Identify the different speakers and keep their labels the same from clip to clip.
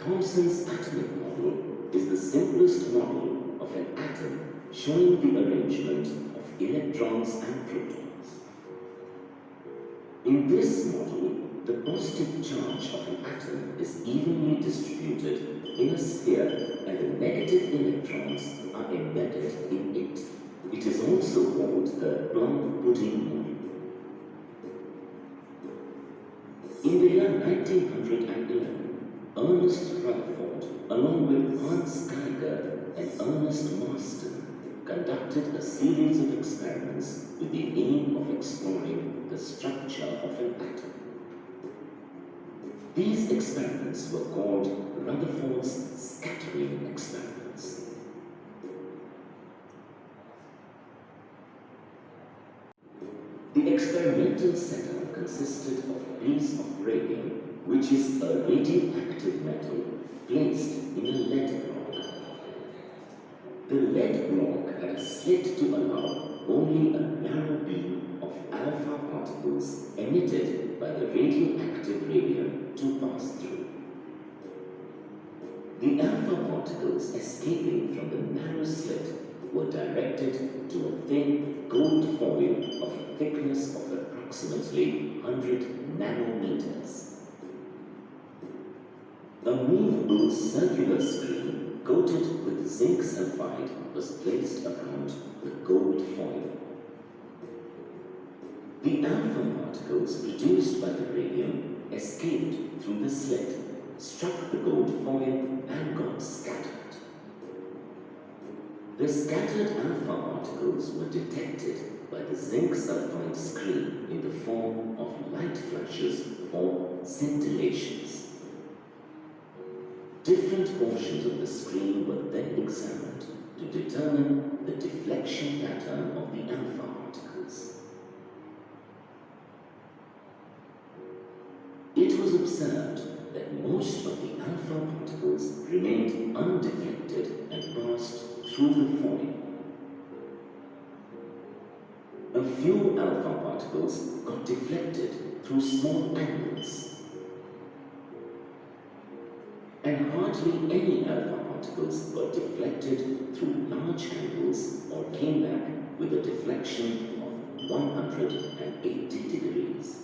Speaker 1: Thomson's atomic model is the simplest model of an atom showing the arrangement of electrons and protons. In this model, the positive charge of an atom is evenly distributed in a sphere and the negative electrons are embedded in it. It is also called the plum pudding model. In the year 1911, Ernest Rutherford, along with Hans Geiger and Ernest Marston, conducted a series of experiments with the aim of exploring the structure of an atom. These experiments were called Rutherford's scattering experiments. The experimental setup consisted of a piece of radium, which is a radioactive metal, placed in a lead block. The lead block had a slit to allow only a narrow beam of alpha particles emitted by the radioactive radium to pass through. The alpha particles escaping from the narrow slit were directed to a thin gold foil of a thickness of approximately 100 nanometers. A movable circular screen coated with zinc sulfide was placed around the gold foil. The alpha particles produced by the radium escaped through the slit, struck the gold foil and got scattered. The scattered alpha particles were detected by the zinc sulfide screen in the form of light flashes or scintillations. Different portions of the screen were then examined to determine the deflection pattern of the alpha particles. It was observed that most of the alpha particles remained undeflected and passed through the foil. A few alpha particles got deflected through small angles, and hardly any alpha particles got deflected through large angles or came back with a deflection of 180 degrees.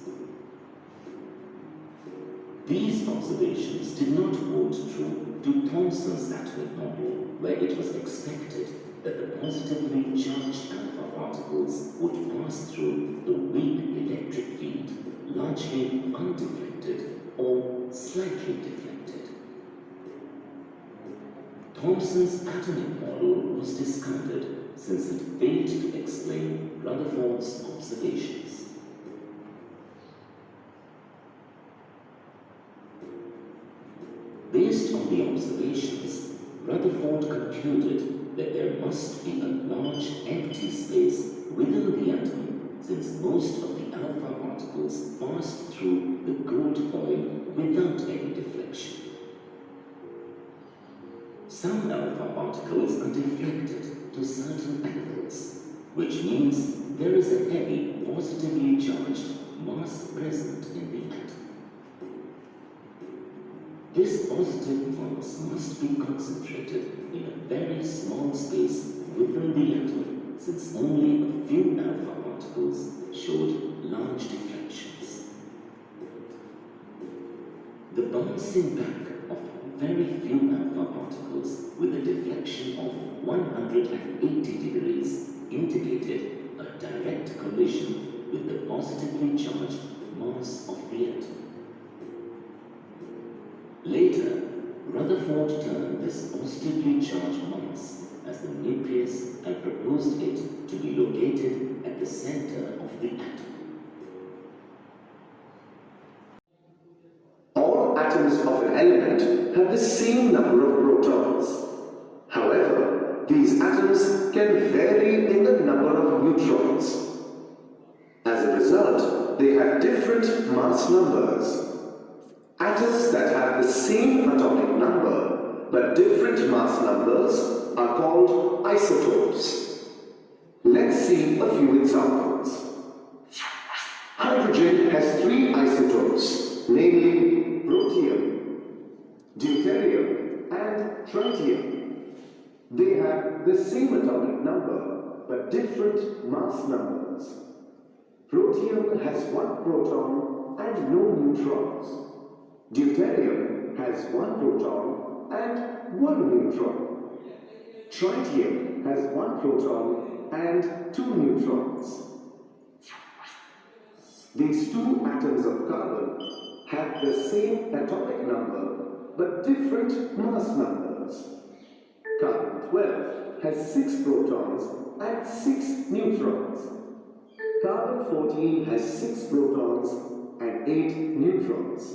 Speaker 1: These observations did not hold true to Thomson's atomic model, where it was expected that the positively charged alpha particles would pass through the weak electric field, largely undeflected or slightly deflected. Thomson's atomic model was discarded since it failed to explain Rutherford's observations. Based on the observations, Rutherford concluded that there must be a large empty space within the atom, since most of the alpha particles passed through the gold foil without any deflection. Some alpha particles are deflected to certain angles, which means there is a heavy positively charged mass present in the atom. This positive mass must be concentrated in a very small space within the atom, since only a few alpha particles showed large deflections. The bouncing back of very few alpha particles with a deflection of 180 degrees indicated a direct collision with the positively charged mass of the atom. Later, Rutherford termed this positively charged mass as the nucleus and proposed it to be located at the center of the atom.
Speaker 2: All atoms of an element have the same number of protons. However, these atoms can vary in the number of neutrons. As a result, they have different mass numbers. Atoms that have the same atomic number but different mass numbers are called isotopes. Let's see a few examples. Hydrogen has three isotopes, namely protium, deuterium, and tritium. They have the same atomic number but different mass numbers. Protium has one proton and no neutrons. Deuterium has one proton and one neutron. Tritium has one proton and two neutrons. These two atoms of carbon have the same atomic number but different mass numbers. Carbon 12 has 6 protons and 6 neutrons. Carbon 14 has 6 protons and 8 neutrons.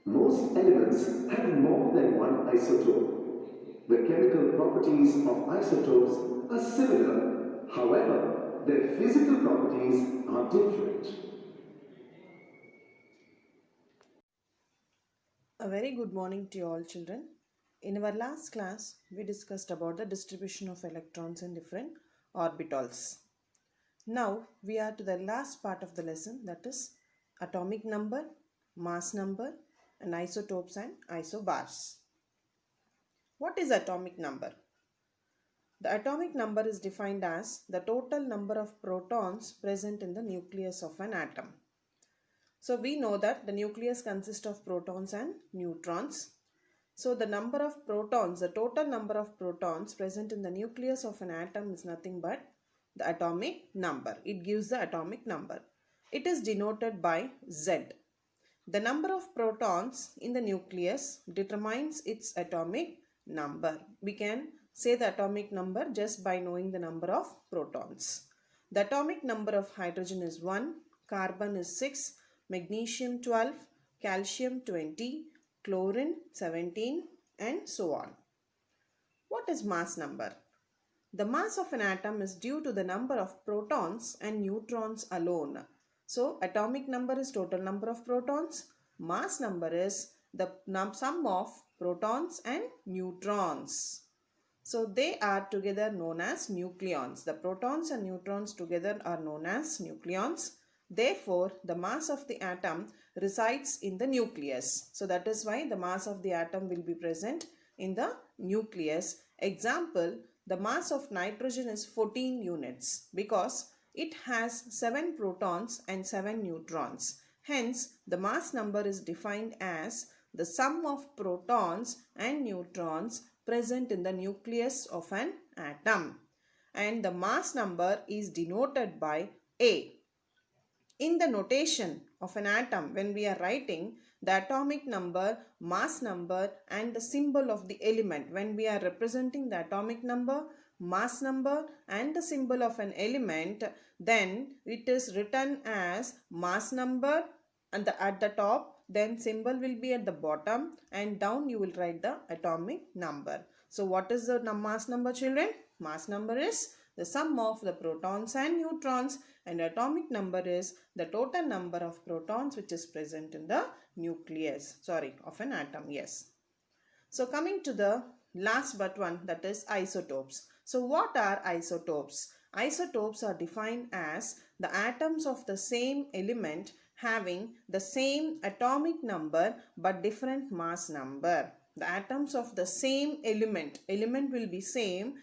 Speaker 2: Most elements have more than one isotope. The chemical properties of isotopes are similar, however, their physical properties are different.
Speaker 3: A very good morning to you all children. In our last class, we discussed about the distribution of electrons in different orbitals. Now, we are to the last part of the lesson, that is atomic number, mass number, and isotopes and isobars. What is atomic number? The atomic number is defined as the total number of protons present in the nucleus of an atom. So we know that the nucleus consists of protons and neutrons. So the number of protons, the total number of protons present in the nucleus of an atom is nothing but the atomic number. It gives the atomic number. It is denoted by Z. The number of protons in the nucleus determines its atomic number. We can say the atomic number just by knowing the number of protons. The atomic number of hydrogen is 1, carbon is 6, magnesium 12, calcium 20, chlorine 17, and so on. What is mass number? The mass of an atom is due to the number of protons and neutrons alone. So, atomic number is total number of protons. Mass number is the sum of protons and neutrons. So, they are together known as nucleons. The protons and neutrons together are known as nucleons. Therefore, the mass of the atom resides in the nucleus. So, that is why the mass of the atom will be present in the nucleus. Example, the mass of nitrogen is 14 units because it has 7 protons and 7 neutrons. Hence, the mass number is defined as the sum of protons and neutrons present in the nucleus of an atom. And the mass number is denoted by A. In the notation of an atom, when we are writing the atomic number, mass number, and the symbol of the element, when we are representing the atomic number, mass number, and the symbol of an element, then it is written as mass number and at the top, then symbol will be at the bottom, and down you will write the atomic number. So what is the mass number, children? Mass number is the sum of the protons and neutrons, and atomic number is the total number of protons which is present in the nucleus, of an atom. Yes. So coming to the last but one, that is isotopes. So what are isotopes? Isotopes are defined as the atoms of the same element having the same atomic number but different mass number. The atoms of the same element will be same,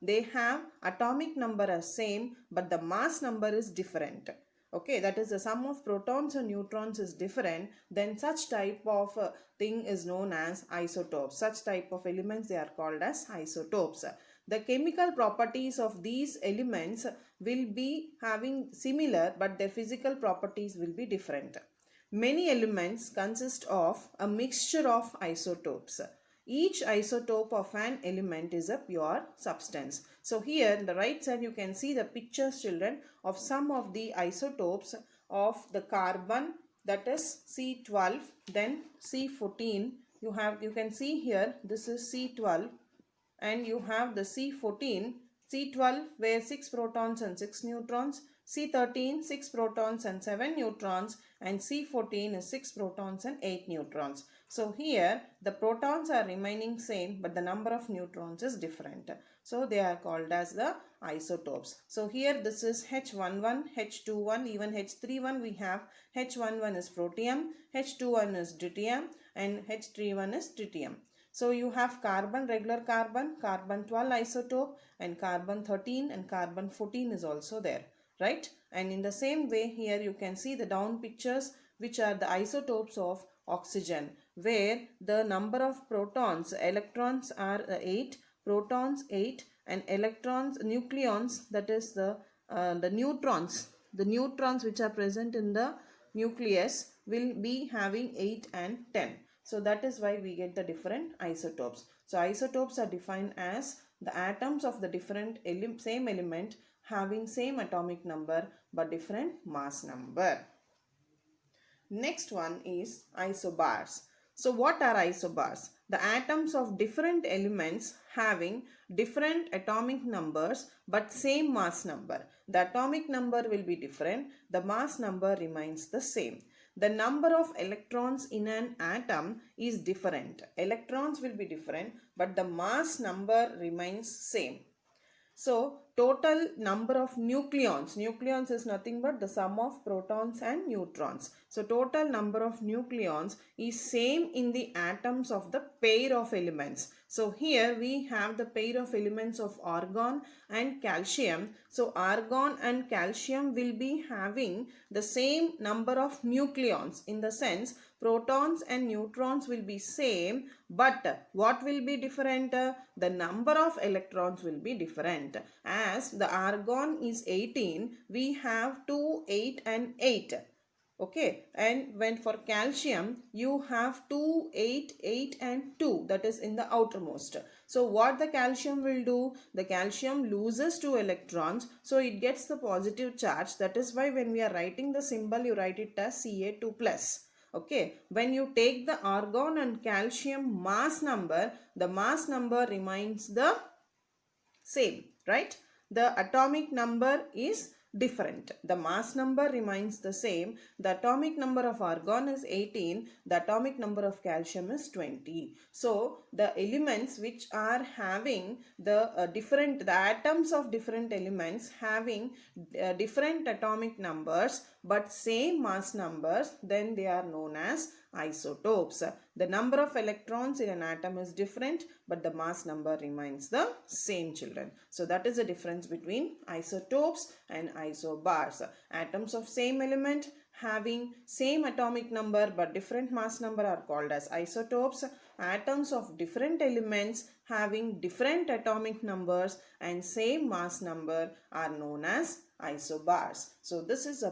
Speaker 3: they have atomic number as same but the mass number is different. Okay, that is the sum of protons and neutrons is different, then such type of thing is known as isotopes. Such type of elements, they are called as isotopes. The chemical properties of these elements will be having similar but their physical properties will be different. Many elements consist of a mixture of isotopes. Each isotope of an element is a pure substance. So here in the right side you can see the pictures, children, of some of the isotopes of the carbon, that is C12, then C14. You can see here this is C12 and you have the C14. C12 where 6 protons and 6 neutrons, C13 6 protons and 7 neutrons, and C14 is 6 protons and 8 neutrons. So here the protons are remaining same, but the number of neutrons is different. So they are called as the isotopes. So here this is H11, H21, even H31 we have. H11 is protium, H21 is deuterium, and H31 is tritium. So you have carbon, regular carbon, carbon 12 isotope, and carbon 13 and carbon 14 is also there, right? And in the same way here you can see the down pictures which are the isotopes of oxygen, where the number of protons, electrons are 8, protons 8, and electrons, nucleons, that is the neutrons which are present in the nucleus will be having 8 and 10. So that is why we get the different isotopes. So isotopes are defined as the atoms of the different same element having same atomic number but different mass number. Next one is isobars. So what are isobars? The atoms of different elements having different atomic numbers but same mass number. The atomic number will be different, the mass number remains the same. The number of electrons in an atom is different. Electrons will be different, but the mass number remains same. So total number of nucleons is nothing but the sum of protons and neutrons. So total number of nucleons is same in the atoms of the pair of elements. So here we have the pair of elements of argon and calcium. So argon and calcium will be having the same number of nucleons, in the sense protons and neutrons will be same, but what will be different? The number of electrons will be different. As the argon is 18, we have 2, 8 and 8. Okay, and when for calcium you have 2, 8, 8 and 2, that is in the outermost. So what the calcium will do? The calcium loses 2 electrons, so it gets the positive charge. That is why when we are writing the symbol, you write it as Ca2 plus. Okay, when you take the argon and calcium mass number, the mass number remains the same, right? The atomic number is different. The mass number remains the same. The atomic number of argon is 18. The atomic number of calcium is 20. So the elements which are having the the atoms of different elements having different atomic numbers but same mass numbers, then they are known as isotopes. The number of electrons in an atom is different, but the mass number remains the same, children. So that is the difference between isotopes and isobars. Atoms of same element having same atomic number but different mass number are called as isotopes. Atoms of different elements having different atomic numbers and same mass number are known as isobars. So this is a